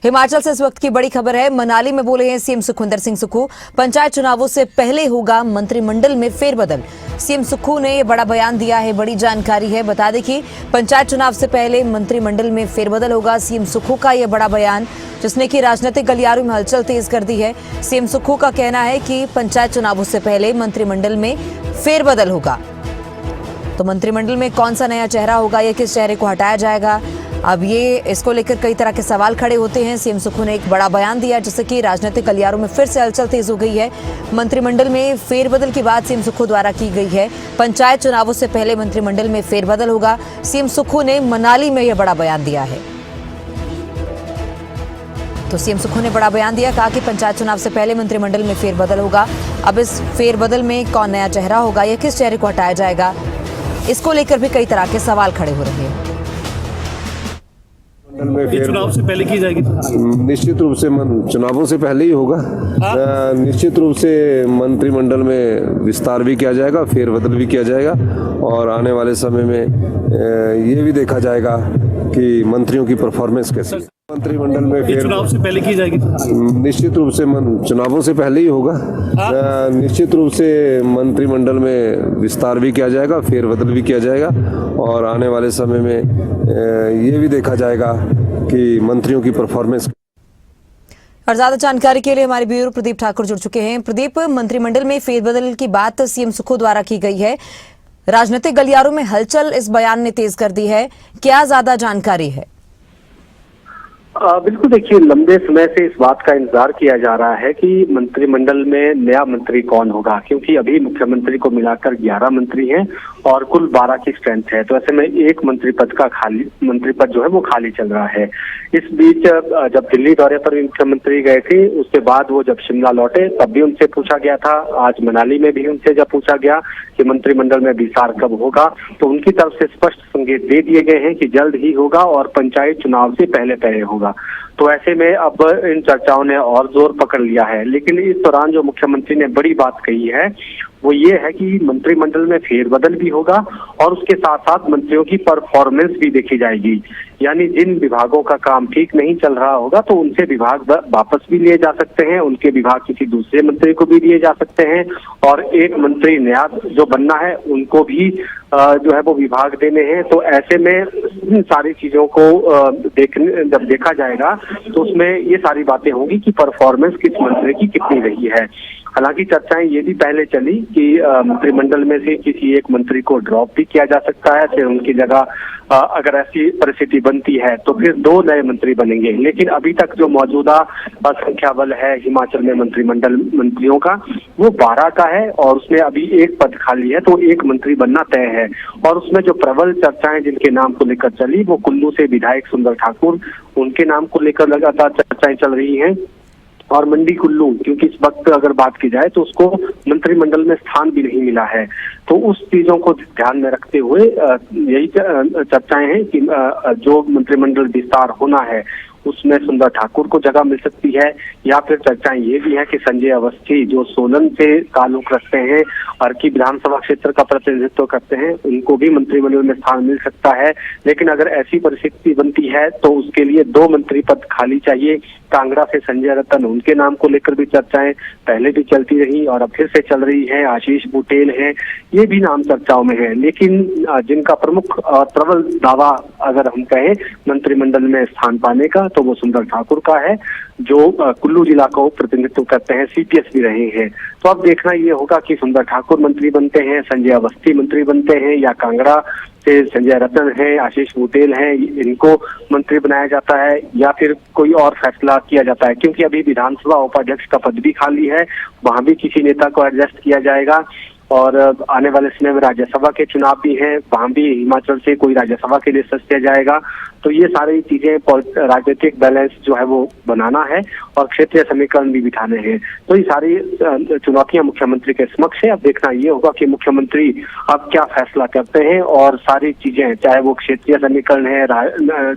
हिमाचल से इस वक्त की बड़ी खबर है। मनाली में बोले हैं सीएम सुखविंदर सिंह सुक्खू, पंचायत चुनावों से पहले होगा मंत्रिमंडल में फेरबदल। सीएम सुक्खू ने ये बड़ा बयान दिया है, बड़ी जानकारी है। बता दें कि पंचायत चुनाव से पहले मंत्रिमंडल में फेरबदल होगा। सीएम सुक्खू का यह बड़ा बयान जिसने कि राजनीतिक गलियारों में हलचल तेज कर दी है। सीएम सुक्खू का कहना है कि पंचायत चुनावों से पहले मंत्रिमंडल में फेरबदल होगा। तो मंत्रिमंडल में कौन सा नया चेहरा होगा या किस चेहरे को हटाया जाएगा, अब ये इसको लेकर कई तरह के सवाल खड़े होते हैं। सीएम सुक्खू ने एक बड़ा बयान दिया जिससे कि राजनीतिक गलियारों में फिर से हलचल तेज हो गई है। मंत्रिमंडल में फेरबदल की बात सीएम सुक्खू द्वारा की गई है। पंचायत चुनावों से पहले मंत्रिमंडल में फेरबदल होगा। सीएम सुक्खू ने मनाली में यह बड़ा बयान दिया है। तो सीएम सुक्खू ने बड़ा बयान दिया, कहा कि पंचायत चुनाव से पहले मंत्रिमंडल में फेरबदल होगा। अब इस फेरबदल में कौन नया चेहरा होगा या किस चेहरे को हटाया जाएगा, इसको लेकर भी कई तरह के सवाल खड़े हो रहे हैं। चुनाव से पहले की जाएगी, निश्चित रूप से चुनावों से पहले ही होगा। निश्चित रूप से मंत्रिमंडल में विस्तार भी किया जाएगा, फेरबदल भी किया जाएगा और आने वाले समय में ये भी देखा जाएगा कि मंत्रियों की परफॉर्मेंस कैसी। मंत्रिमंडल में चुनाव से पहले की जाएगी, निश्चित रूप से चुनावों से पहले ही होगा। निश्चित रूप से मंत्रिमंडल में विस्तार भी किया जाएगा, फेरबदल भी किया जाएगा और आने वाले समय में ये भी देखा जाएगा कि मंत्रियों की परफॉर्मेंस। और ज्यादा जानकारी के लिए हमारे ब्यूरो प्रदीप ठाकुर जुड़ चुके हैं। प्रदीप, मंत्रिमंडल में फेरबदल की बात सीएम सुक्खू द्वारा की गई है, राजनीतिक गलियारों में हलचल इस बयान ने तेज कर दी है, क्या ज्यादा जानकारी है? बिल्कुल, देखिए, लंबे समय से इस बात का इंतजार किया जा रहा है कि मंत्रिमंडल में नया मंत्री कौन होगा, क्योंकि अभी मुख्यमंत्री को मिलाकर 11 मंत्री हैं और कुल 12 की स्ट्रेंथ है। तो ऐसे में एक मंत्री पद जो है वो खाली चल रहा है। इस बीच जब दिल्ली दौरे पर मुख्यमंत्री गए थे, उसके बाद वो जब शिमला लौटे तब भी उनसे पूछा गया था, आज मनाली में भी उनसे जब पूछा गया कि मंत्रिमंडल में विस्तार कब होगा, तो उनकी तरफ से स्पष्ट संकेत दे दिए गए हैं कि जल्द ही होगा और पंचायत चुनाव से पहले होगा। तो ऐसे में अब इन चर्चाओं ने और जोर पकड़ लिया है। लेकिन इस दौरान जो मुख्यमंत्री ने बड़ी बात कही है वो ये है कि मंत्रिमंडल में फेरबदल भी होगा और उसके साथ साथ मंत्रियों की परफॉर्मेंस भी देखी जाएगी। यानी जिन विभागों का काम ठीक नहीं चल रहा होगा तो उनसे विभाग वापस भी लिए जा सकते हैं, उनके विभाग किसी दूसरे मंत्री को भी दिए जा सकते हैं और एक मंत्री नया जो बनना है उनको भी जो है वो विभाग देने हैं। तो ऐसे में इन सारी चीजों को जब देखा जाएगा तो उसमें ये सारी बातें होंगी कि परफॉर्मेंस किस मंत्री की कितनी रही है। हालांकि चर्चाएं ये भी पहले चली कि मंत्रिमंडल में से किसी एक मंत्री को ड्रॉप भी किया जा सकता है, फिर उनकी जगह अगर ऐसी परिस्थिति बनती है तो फिर 2 नए मंत्री बनेंगे। लेकिन अभी तक जो मौजूदा संख्या बल है हिमाचल में मंत्रियों का वो 12 का है और उसमें अभी एक पद खाली है, तो एक मंत्री बनना तय है। और उसमें जो प्रबल चर्चाएं जिनके नाम को लेकर चली वो कुल्लू से विधायक सुंदर ठाकुर, उनके नाम को लेकर लगातार चर्चाएं चल रही हैं। और मंडी कुल्लू, क्योंकि इस वक्त अगर बात की जाए तो उसको मंत्रिमंडल में स्थान भी नहीं मिला है, तो उस चीजों को ध्यान में रखते हुए यही चर्चाएं हैं कि जो मंत्रिमंडल विस्तार होना है उसमें सुंदर ठाकुर को जगह मिल सकती है, या फिर चर्चाएं ये भी है कि संजय अवस्थी जो सोलन से ताल्लुक रखते हैं, अर्की विधानसभा क्षेत्र का प्रतिनिधित्व करते हैं, उनको भी मंत्रिमंडल में स्थान मिल सकता है। लेकिन अगर ऐसी परिस्थिति बनती है तो उसके लिए 2 मंत्री पद खाली चाहिए। कांगड़ा से संजय रतन, उनके नाम को लेकर भी चर्चाएं पहले भी चलती रही और अब फिर से चल रही है। आशीष बुटेल है, ये भी नाम चर्चाओं में है। लेकिन जिनका प्रमुख प्रबल दावा अगर हम कहें मंत्रिमंडल में स्थान पाने का तो वो सुंदर ठाकुर का है, जो कुल्लू जिला को प्रतिनिधित्व करते हैं, सीपीएस भी रहे हैं। तो अब देखना ये होगा कि सुंदर ठाकुर मंत्री बनते हैं, संजय अवस्थी मंत्री बनते हैं, या कांगड़ा से संजय रतन है, आशीष बुटेल है, इनको मंत्री बनाया जाता है, या फिर कोई और फैसला किया जाता है। क्योंकि अभी विधानसभा उपाध्यक्ष का पद भी खाली है, वहां भी किसी नेता को एडजस्ट किया जाएगा। और आने वाले समय में राज्यसभा के चुनाव भी हैं, वहां भी हिमाचल से कोई राज्यसभा के लिए सस्या जाएगा। तो ये सारी चीजें राजनीतिक बैलेंस जो है वो बनाना है और क्षेत्रीय समीकरण भी बिठाने हैं। तो ये सारी चुनौतियां मुख्यमंत्री के समक्ष है। अब देखना ये होगा कि मुख्यमंत्री अब क्या फैसला करते हैं और सारी चीजें, चाहे वो क्षेत्रीय समीकरण है,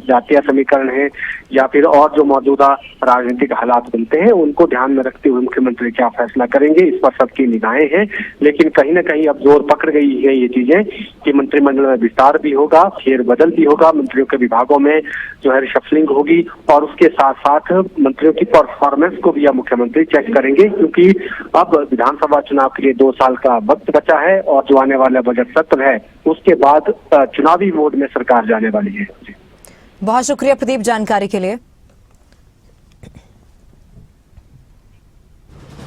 जातीय समीकरण है, या फिर और जो मौजूदा राजनीतिक हालात बनते हैं उनको ध्यान में रखते हुए मुख्यमंत्री क्या फैसला करेंगे, इस पर सबकी निगाहें हैं। लेकिन कहीं ना कहीं अब जोर पकड़ गई है ये चीजें कि मंत्रिमंडल में विस्तार भी होगा, फेरबदल भी होगा, मंत्रियों के विभागों मंत्रियों में जो है रिशफलिंग होगी और उसके साथ साथ मंत्रियों की परफॉर्मेंस को भी अब मुख्यमंत्री चेक करेंगे, क्योंकि अब विधानसभा चुनाव के लिए 2 साल का वक्त बचा है और जो आने वाला बजट सत्र है उसके बाद चुनावी मोड में सरकार जाने वाली है। बहुत शुक्रिया प्रदीप जानकारी के लिए।